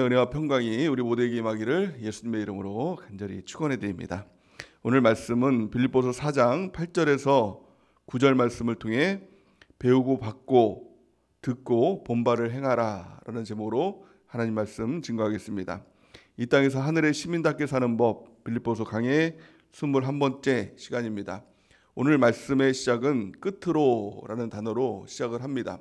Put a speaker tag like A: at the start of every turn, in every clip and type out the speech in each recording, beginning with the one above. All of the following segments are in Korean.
A: 은혜와 평강이 우리 모두에게 임하기를 예수님의 이름으로 간절히 축원해 드립니다. 오늘 말씀은 빌립보서 4장 8절에서 9절 말씀을 통해 배우고 받고 듣고 본바를 행하라 라는 제목으로 하나님 말씀 증거하겠습니다. 이 땅에서 하늘의 시민답게 사는 법, 빌립보서 강의 21번째 시간입니다. 오늘 말씀의 시작은 끝으로 라는 단어로 시작을 합니다.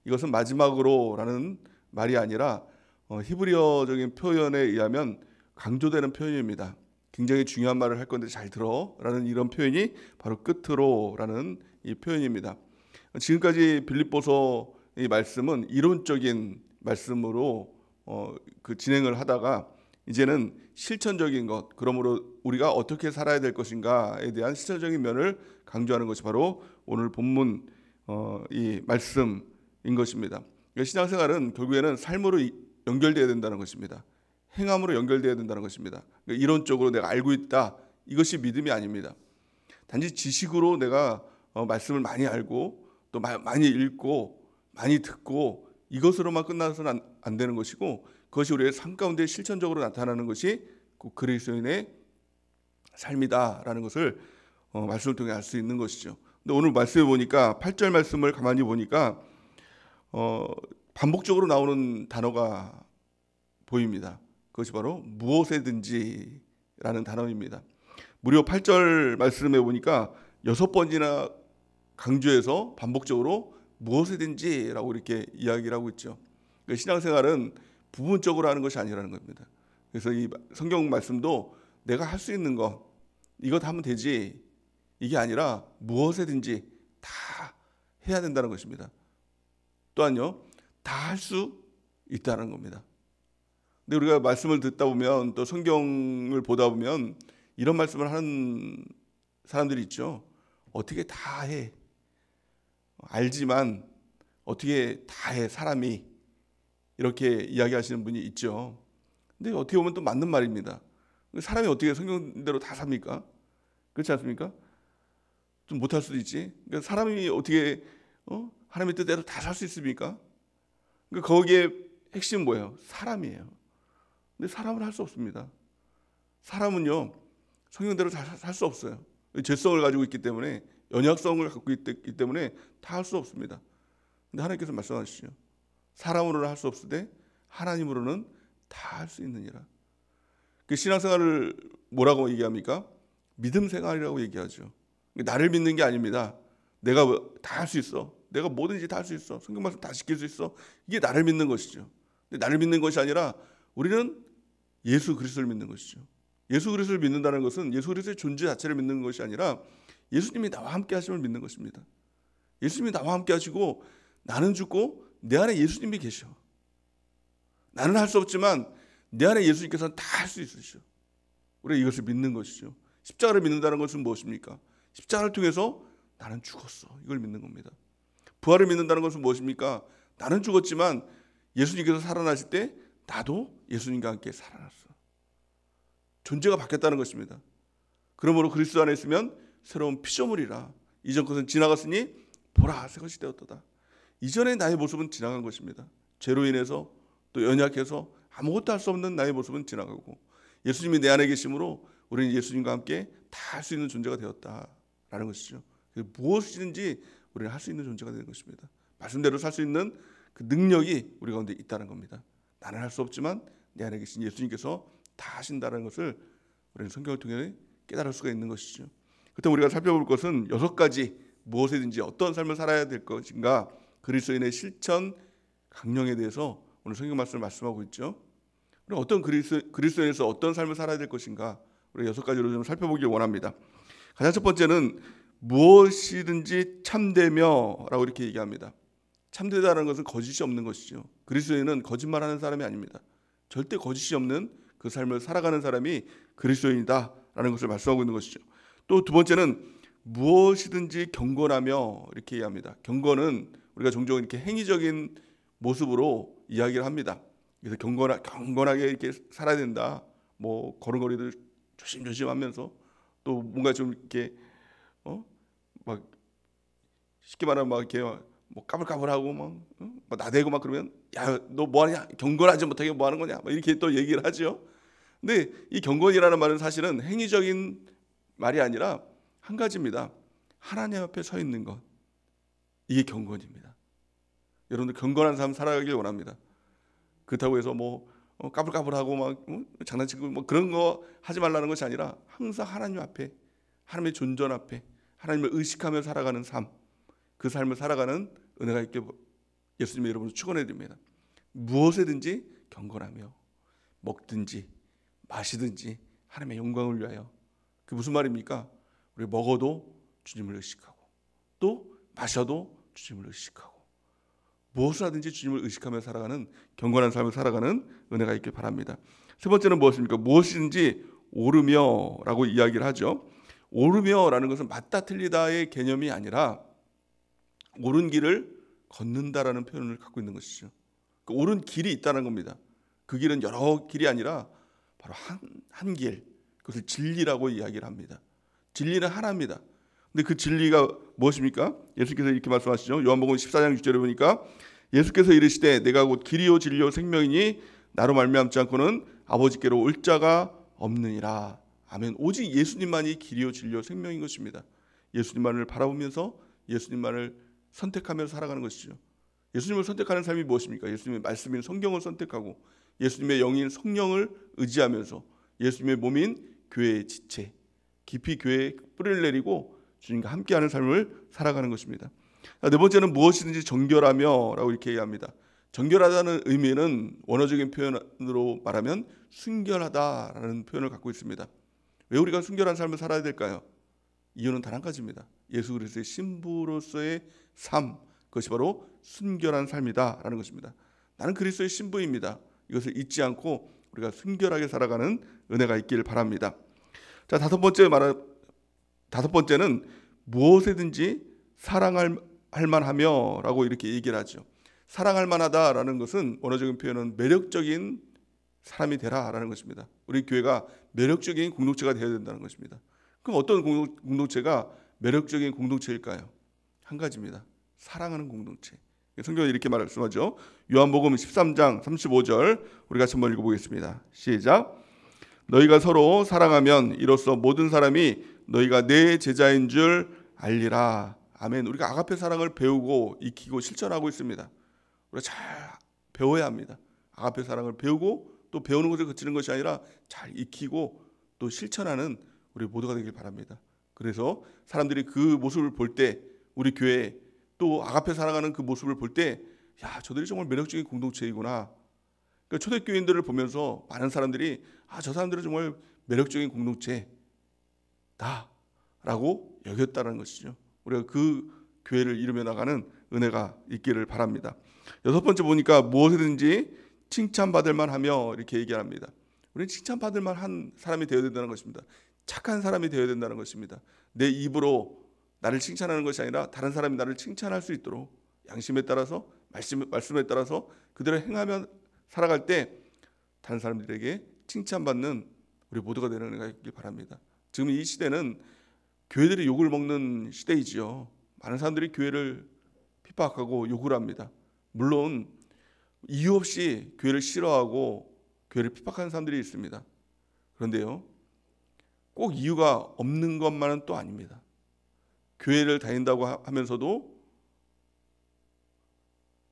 A: 이것은 마지막으로 라는 말이 아니라 히브리어적인 표현에 의하면 강조되는 표현입니다. 굉장히 중요한 말을 할 건데 잘 들어 라는 이런 표현이 바로 끝으로 라는 이 표현입니다. 지금까지 빌립보서 이 말씀은 이론적인 말씀으로 진행을 하다가 이제는 실천적인 것, 그러므로 우리가 어떻게 살아야 될 것인가에 대한 실천적인 면을 강조하는 것이 바로 오늘 본문 이 말씀인 것입니다. 그러니까 신앙생활은 결국에는 삶으로 연결되어야 된다는 것입니다. 행함으로 연결되어야 된다는 것입니다. 그러니까 이론적으로 내가 알고 있다, 이것이 믿음이 아닙니다. 단지 지식으로 내가 말씀을 많이 알고 또 많이 읽고 많이 듣고 이것으로만 끝나서는 안 되는 것이고, 그것이 우리의 삶 가운데 실천적으로 나타나는 것이 그리스도인의 삶이다라는 것을 말씀을 통해 알 수 있는 것이죠. 근데 오늘 말씀에 보니까 8절 말씀을 가만히 보니까 반복적으로 나오는 단어가 보입니다. 그것이 바로 무엇에든지라는 단어입니다. 무려 8절 말씀에 보니까 6번이나 강조해서 반복적으로 무엇에든지라고 이렇게 이야기를 하고 있죠. 그러니까 신앙생활은 부분적으로 하는 것이 아니라는 겁니다. 그래서 이 성경 말씀도 내가 할 수 있는 것, 이것 하면 되지, 이게 아니라 무엇에든지 다 해야 된다는 것입니다. 또한요, 다 할 수 있다는 겁니다. 근데 우리가 말씀을 듣다 보면 또 성경을 보다 보면 이런 말씀을 하는 사람들이 있죠. 어떻게 다 해? 알지만 어떻게 다 해? 사람이 이렇게 이야기하시는 분이 있죠. 근데 어떻게 보면 또 맞는 말입니다. 사람이 어떻게 성경대로 다 삽니까? 그렇지 않습니까? 좀 못할 수도 있지. 그러니까 사람이 어떻게 하나님의 뜻대로 다 살 수 있습니까? 그러니까 거기에 핵심은 뭐예요? 사람이에요. 근데 사람은 할 수 없습니다. 사람은요, 성경대로 살 수 없어요. 죄성을 가지고 있기 때문에, 연약성을 갖고 있기 때문에 다 할 수 없습니다. 근데 하나님께서 말씀하시죠. 사람으로는 할 수 없으되 하나님으로는 다 할 수 있느니라. 그 신앙생활을 뭐라고 얘기합니까? 믿음 생활이라고 얘기하죠. 나를 믿는 게 아닙니다. 내가 다 할 수 있어. 내가 뭐든지 다 할 수 있어. 성경 말씀 다 지킬 수 있어. 이게 나를 믿는 것이죠. 근데 나를 믿는 것이 아니라 우리는 예수 그리스도를 믿는 것이죠. 예수 그리스도를 믿는다는 것은 예수 그리스도의 존재 자체를 믿는 것이 아니라 예수님이 나와 함께 하심을 믿는 것입니다. 예수님이 나와 함께 하시고 나는 죽고 내 안에 예수님이 계셔. 나는 할 수 없지만 내 안에 예수님께서는 다 할 수 있으시죠. 우리가 이것을 믿는 것이죠. 십자가를 믿는다는 것은 무엇입니까? 십자가를 통해서 나는 죽었어. 이걸 믿는 겁니다. 부활을 믿는다는 것은 무엇입니까? 나는 죽었지만 예수님께서 살아나실 때 나도 예수님과 함께 살아났어. 존재가 바뀌었다는 것입니다. 그러므로 그리스도 안에 있으면 새로운 피조물이라. 이전 것은 지나갔으니 보라 새 것이 되었도다. 이전의 나의 모습은 지나간 것입니다. 죄로 인해서 또 연약해서 아무것도 할 수 없는 나의 모습은 지나가고 예수님이 내 안에 계심으로 우리는 예수님과 함께 다 할 수 있는 존재가 되었다라는 것이죠. 무엇이든지 우리는 할 수 있는 존재가 되는 것입니다. 말씀대로 살 수 있는 그 능력이 우리 가운데 있다는 겁니다. 나는 할 수 없지만 내 안에 계신 예수님께서 다 하신다는 것을 우리는 성경을 통해 깨달을 수가 있는 것이죠. 그때 우리가 살펴볼 것은 6가지 무엇이든지 어떤 삶을 살아야 될 것인가, 그리스도인의 실천 강령에 대해서 오늘 성경 말씀을 말씀하고 있죠. 우리 어떤 그리스도인에서 어떤 삶을 살아야 될 것인가, 우리 6가지로 좀 살펴보길 원합니다. 가장 첫 번째는 무엇이든지 참되며라고 이렇게 얘기합니다. 참되다는 것은 거짓이 없는 것이죠. 그리스도인은 거짓말하는 사람이 아닙니다. 절대 거짓이 없는 그 삶을 살아가는 사람이 그리스도인이다라는 것을 말씀하고 있는 것이죠. 또 두 번째는 무엇이든지 경건하며 이렇게 얘기합니다. 경건은 우리가 종종 이렇게 행위적인 모습으로 이야기를 합니다. 그래서 경건하게 이렇게 살아야 된다. 뭐 걸음걸이도 조심조심하면서 또 뭔가 좀 이렇게 막 쉽게 말하면 막 이렇게 뭐 까불까불하고 막 뭐 나대고 막 그러면 야, 너 뭐하냐? 경건하지 못하게 뭐하는 거냐? 막 이렇게 또 얘기를 하죠. 근데 이 경건이라는 말은 사실은 행위적인 말이 아니라 한 가지입니다. 하나님 앞에 서 있는 것, 이게 경건입니다. 여러분들 경건한 삶 살아가길 원합니다. 그렇다고 해서 뭐 까불까불하고 막 장난치고 뭐 그런 거 하지 말라는 것이 아니라 항상 하나님 앞에, 하나님의 존전 앞에 하나님을 의식하며 살아가는 삶, 그 삶을 살아가는 은혜가 있게 예수님의 이름으로 축원해 드립니다. 무엇에든지 경건하며 먹든지 마시든지 하나님의 영광을 위하여. 그게 무슨 말입니까? 우리 먹어도 주님을 의식하고 또 마셔도 주님을 의식하고 무엇을 하든지 주님을 의식하며 살아가는 경건한 삶을 살아가는 은혜가 있길 바랍니다. 세 번째는 무엇입니까? 무엇이든지 오르며라고 이야기를 하죠. 오르며라는 것은 맞다 틀리다의 개념이 아니라 옳은 길을 걷는다라는 표현을 갖고 있는 것이죠. 그 옳은 길이 있다는 겁니다. 그 길은 여러 길이 아니라 바로 한 길, 그것을 진리라고 이야기를 합니다. 진리는 하나입니다. 근데 그 진리가 무엇입니까? 예수께서 이렇게 말씀하시죠. 요한복음 14장 6절에 보니까 예수께서 이르시되 내가 곧 길이요 진리요 생명이니 나로 말미암지 않고는 아버지께로 올 자가 없느니라. 아멘. 오직 예수님만이 길이요 진리요 생명인 것입니다. 예수님만을 바라보면서 예수님만을 선택하며 살아가는 것이죠. 예수님을 선택하는 삶이 무엇입니까? 예수님의 말씀인 성경을 선택하고 예수님의 영인 성령을 의지하면서 예수님의 몸인 교회의 지체, 깊이 교회에 뿌리를 내리고 주님과 함께하는 삶을 살아가는 것입니다. 네 번째는 무엇이든지 정결하며 라고 이렇게 얘기합니다. 정결하다는 의미는 원어적인 표현으로 말하면 순결하다라는 표현을 갖고 있습니다. 왜 우리가 순결한 삶을 살아야 될까요? 이유는 단 한 가지입니다. 예수 그리스도의 신부로서의 삶, 그것이 바로 순결한 삶이다라는 것입니다. 나는 그리스도의 신부입니다. 이것을 잊지 않고 우리가 순결하게 살아가는 은혜가 있기를 바랍니다. 자, 다섯 번째는 무엇이든지 사랑할 만하며라고 이렇게 얘기를 하죠. 사랑할 만하다라는 것은 원어적인 표현은 매력적인 사람이 되라라는 것입니다. 우리 교회가 매력적인 공동체가 되어야 된다는 것입니다. 그럼 어떤 공동체가 매력적인 공동체일까요? 한 가지입니다. 사랑하는 공동체. 성경은 이렇게 말씀하죠. 요한복음 13장 35절 우리 같이 한번 읽어보겠습니다. 시작. 너희가 서로 사랑하면 이로써 모든 사람이 너희가 내 제자인 줄 알리라. 아멘. 우리가 아가페 사랑을 배우고 익히고 실천하고 있습니다. 우리가 잘 배워야 합니다. 아가페 사랑을 배우고 또 배우는 것을 그치는 것이 아니라 잘 익히고 또 실천하는 우리 모두가 되길 바랍니다. 그래서 사람들이 그 모습을 볼 때 우리 교회에 또 아가페 살아가는 그 모습을 볼 때 야, 저들이 정말 매력적인 공동체이구나. 그러니까 초대교인들을 보면서 많은 사람들이 저 사람들은 정말 매력적인 공동체다라고 여겼다는 것이죠. 우리가 그 교회를 이루며 나가는 은혜가 있기를 바랍니다. 여섯 번째 보니까 무엇이든지 칭찬받을 만하며 이렇게 얘기합니다. 우리는 칭찬받을 만한 사람이 되어야 된다는 것입니다. 착한 사람이 되어야 된다는 것입니다. 내 입으로 나를 칭찬하는 것이 아니라 다른 사람이 나를 칭찬할 수 있도록 양심에 따라서 말씀에 따라서 그대로 행하며 살아갈 때 다른 사람들에게 칭찬받는 우리 모두가 되는 은혜가 있길 바랍니다. 지금 이 시대는 교회들이 욕을 먹는 시대이지요. 많은 사람들이 교회를 핍박하고 욕을 합니다. 물론 이유 없이 교회를 싫어하고 교회를 핍박하는 사람들이 있습니다. 그런데요, 꼭 이유가 없는 것만은 또 아닙니다. 교회를 다닌다고 하면서도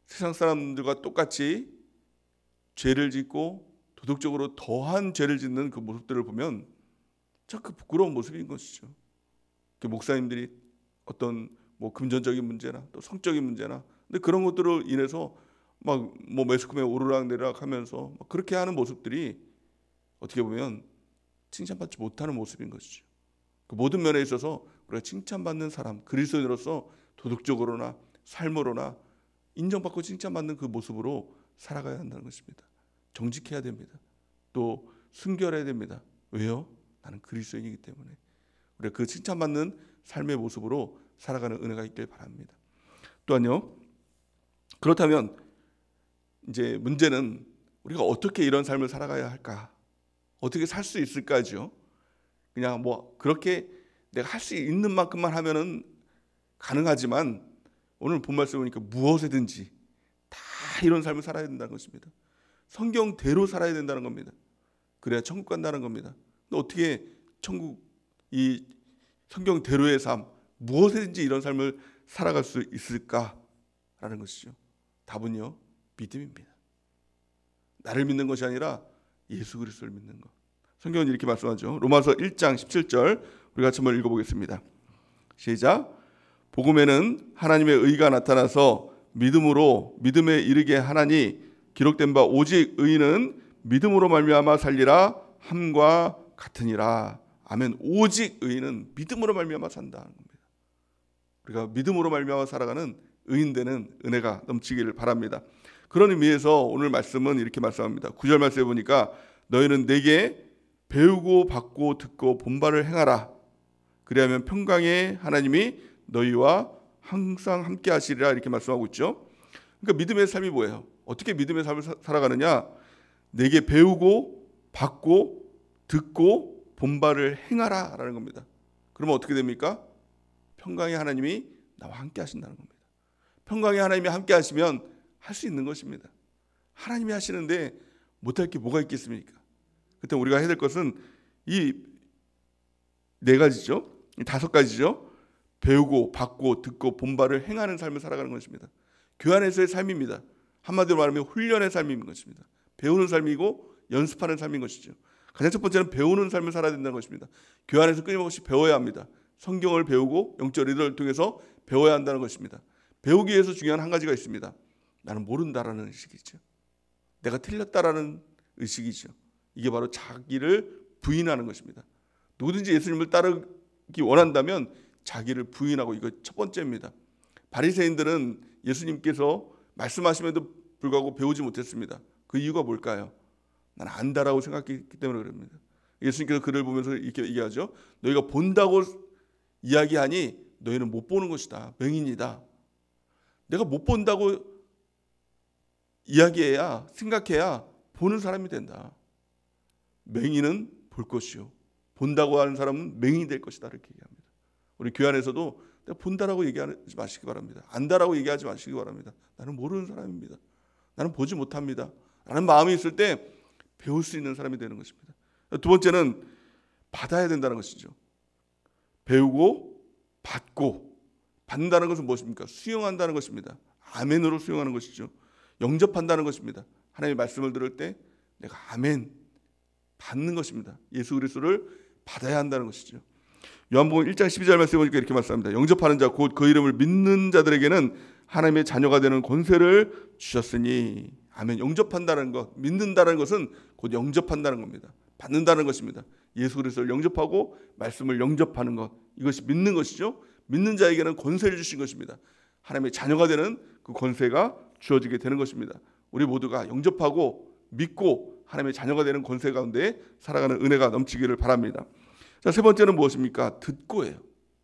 A: 세상 사람들과 똑같이 죄를 짓고 도덕적으로 더한 죄를 짓는 그 모습들을 보면 참 그 부끄러운 모습인 것이죠. 그 목사님들이 어떤 금전적인 문제나 또 성적인 문제나 근데 그런 것들로 인해서 막 매스컴에 오르락내리락 하면서 그렇게 하는 모습들이 어떻게 보면 칭찬받지 못하는 모습인 것이죠. 그 모든 면에 있어서 우리가 칭찬받는 사람, 그리스도인으로서 도덕적으로나 삶으로나 인정받고 칭찬받는 그 모습으로 살아가야 한다는 것입니다. 정직해야 됩니다. 또 순결해야 됩니다. 왜요? 나는 그리스도인이기 때문에. 우리가 그 칭찬받는 삶의 모습으로 살아가는 은혜가 있길 바랍니다. 또한요, 그렇다면 이제 문제는 우리가 어떻게 이런 삶을 살아가야 할까? 어떻게 살 수 있을까죠? 그냥 그렇게 내가 할 수 있는 만큼만 하면은 가능하지만 오늘 본 말씀 보니까 무엇이든지 다 이런 삶을 살아야 된다는 것입니다. 성경대로 살아야 된다는 겁니다. 그래야 천국 간다는 겁니다. 근데 어떻게 천국, 이 성경대로의 삶, 무엇이든지 이런 삶을 살아갈 수 있을까라는 것이죠. 답은요, 믿음입니다. 나를 믿는 것이 아니라 예수 그리스도를 믿는 것. 성경은 이렇게 말씀하죠. 로마서 1장 17절 우리 같이 한번 읽어보겠습니다. 시작. 복음에는 하나님의 의가 나타나서 믿음으로 믿음에 이르게 하나니 기록된 바 오직 의인은 믿음으로 말미암아 살리라 함과 같으니라. 아멘. 오직 의인은 믿음으로 말미암아 산다는 겁니다. 우리가 믿음으로 말미암아 살아가는 의인 되는 은혜가 넘치기를 바랍니다. 그런 의미에서 오늘 말씀은 이렇게 말씀합니다. 9절 말씀에 보니까 너희는 내게 배우고 받고 듣고 본바를 행하라. 그리하면 평강의 하나님이 너희와 항상 함께 하시리라. 이렇게 말씀하고 있죠. 그러니까 믿음의 삶이 뭐예요? 어떻게 믿음의 삶을 살아가느냐? 내게 배우고 받고 듣고 본바를 행하라 라는 겁니다. 그러면 어떻게 됩니까? 평강의 하나님이 나와 함께 하신다는 겁니다. 평강의 하나님이 함께 하시면 할 수 있는 것입니다. 하나님이 하시는데 못할 게 뭐가 있겠습니까? 그때 우리가 해야 될 것은 이 네 가지죠. 이 다섯 가지죠. 배우고 받고 듣고 본바를 행하는 삶을 살아가는 것입니다. 교회 안에서의 삶입니다. 한마디로 말하면 훈련의 삶인 것입니다. 배우는 삶이고 연습하는 삶인 것이죠. 가장 첫 번째는 배우는 삶을 살아야 된다는 것입니다. 교회 안에서 끊임없이 배워야 합니다. 성경을 배우고 영적 리더를 통해서 배워야 한다는 것입니다. 배우기 위해서 중요한 한 가지가 있습니다. 나는 모른다라는 의식이죠. 내가 틀렸다라는 의식이죠. 이게 바로 자기를 부인하는 것입니다. 누구든지 예수님을 따르기 원한다면 자기를 부인하고, 이거 첫 번째입니다. 바리새인들은 예수님께서 말씀하심에도 불구하고 배우지 못했습니다. 그 이유가 뭘까요? 난 안다라고 생각했기 때문에 그럽니다. 예수님께서 그를 보면서 이렇게 얘기하죠. 너희가 본다고 이야기하니 너희는 못 보는 것이다. 맹인이다. 내가 못 본다고 이야기해야, 생각해야 보는 사람이 된다. 맹인은 볼 것이요, 본다고 하는 사람은 맹인이 될 것이다. 이렇게 얘기합니다. 우리 교회 안에서도 내가 본다라고 얘기하지 마시기 바랍니다. 안다라고 얘기하지 마시기 바랍니다. 나는 모르는 사람입니다. 나는 보지 못합니다. 라는 마음이 있을 때 배울 수 있는 사람이 되는 것입니다. 두 번째는 받아야 된다는 것이죠. 배우고 받고, 받는다는 것은 무엇입니까? 수용한다는 것입니다. 아멘으로 수용하는 것이죠. 영접한다는 것입니다. 하나님의 말씀을 들을 때 내가 아멘 받는 것입니다. 예수 그리스도를 받아야 한다는 것이죠. 요한복음 1장 12절 말씀에 보니까 이렇게 말씀합니다. 영접하는 자 곧 그 이름을 믿는 자들에게는 하나님의 자녀가 되는 권세를 주셨으니. 아멘. 영접한다는 것, 믿는다는 것은 곧 영접한다는 겁니다. 받는다는 것입니다. 예수 그리스도를 영접하고 말씀을 영접하는 것, 이것이 믿는 것이죠. 믿는 자에게는 권세를 주신 것입니다. 하나님의 자녀가 되는 그 권세가 주어지게 되는 것입니다. 우리 모두가 영접하고 믿고 하나님의 자녀가 되는 권세 가운데 살아가는 은혜가 넘치기를 바랍니다. 자, 세 번째는 무엇입니까? 듣고예요.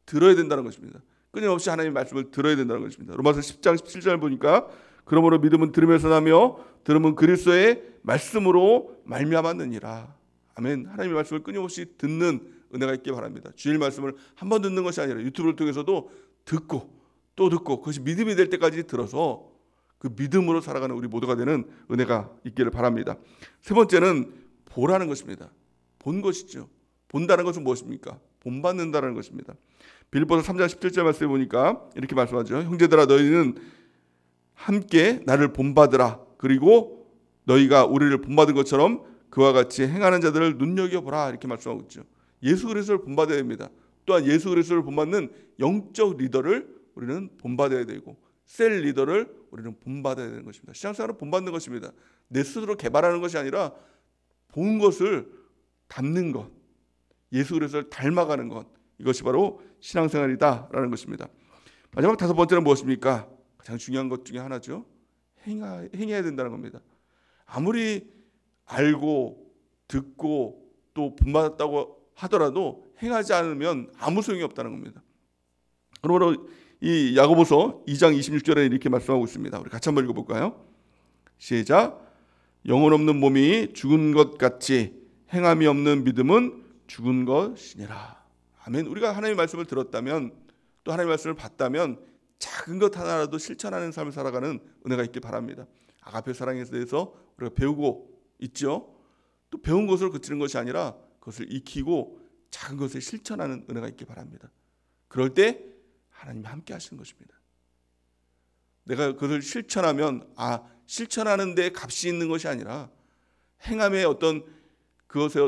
A: 들어야 된다는 것입니다. 끊임없이 하나님의 말씀을 들어야 된다는 것입니다. 로마서 10장 17절 보니까 그러므로 믿음은 들으면서 나며 들음은 그리스도의 말씀으로 말미암았느니라. 아멘. 하나님의 말씀을 끊임없이 듣는 은혜가 있기 바랍니다. 주일 말씀을 한 번 듣는 것이 아니라 유튜브를 통해서도 듣고 또 듣고, 그것이 믿음이 될 때까지 들어서 그 믿음으로 살아가는 우리 모두가 되는 은혜가 있기를 바랍니다. 세 번째는 보라는 것입니다. 본 것이죠. 본다는 것은 무엇입니까? 본받는다는 것입니다. 빌립보서 3장 17절 말씀에 보니까 이렇게 말씀하죠. 형제들아 너희는 함께 나를 본받으라. 그리고 너희가 우리를 본받은 것처럼 그와 같이 행하는 자들을 눈여겨보라. 이렇게 말씀하고 있죠. 예수 그리스도를 본받아야 됩니다. 또한 예수 그리스도를 본받는 영적 리더를 우리는 본받아야 되고, 셀 리더를 우리는 본받아야 되는 것입니다. 신앙생활은 본받는 것입니다. 내 스스로 개발하는 것이 아니라 본 것을 담는 것, 예수 그리스도를 닮아가는 것, 이것이 바로 신앙생활이다라는 것입니다. 마지막 다섯 번째는 무엇입니까? 가장 중요한 것 중에 하나죠. 행해야 된다는 겁니다. 아무리 알고 듣고 또 본받았다고 하더라도 행하지 않으면 아무 소용이 없다는 겁니다. 그러므로 이 야고보서 2장 26절에 이렇게 말씀하고 있습니다. 우리 같이 한번 읽어볼까요? 시작. 영혼 없는 몸이 죽은 것 같이 행함이 없는 믿음은 죽은 것이니라. 아멘. 우리가 하나님의 말씀을 들었다면, 또 하나님의 말씀을 받다면 작은 것 하나라도 실천하는 삶을 살아가는 은혜가 있길 바랍니다. 아가페 사랑에 대해서 우리가 배우고 있죠. 또 배운 것으로 그치는 것이 아니라 그것을 익히고 작은 것을 실천하는 은혜가 있기 바랍니다. 그럴 때 하나님이 함께 하시는 것입니다. 내가 그것을 실천하면 실천하는 데 값이 있는 것이 아니라 행함의 어떤 그것에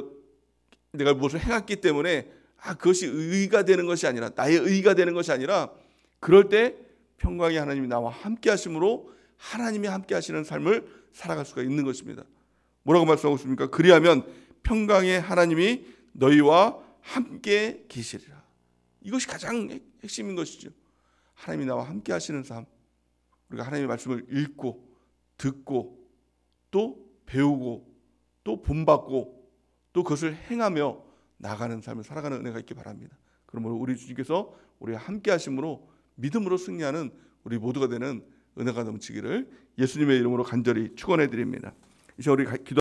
A: 내가 무엇을 행했기 때문에 그것이 의의가 되는 것이 아니라 나의 의의가 되는 것이 아니라 그럴 때 평강의 하나님이 나와 함께 하심으로 하나님이 함께 하시는 삶을 살아갈 수가 있는 것입니다. 뭐라고 말씀하고 있습니까? 그리하면 평강의 하나님이 너희와 함께 계시리라. 이것이 가장 핵심인 것이죠. 하나님이 나와 함께 하시는 삶, 우리가 하나님의 말씀을 읽고 듣고 또 배우고 또 본받고 또 그것을 행하며 나가는 삶을 살아가는 은혜가 있기 바랍니다. 그러므로 우리 주님께서 우리와 함께 하심으로 믿음으로 승리하는 우리 모두가 되는 은혜가 넘치기를 예수님의 이름으로 간절히 축원해 드립니다. 이제 우리 기도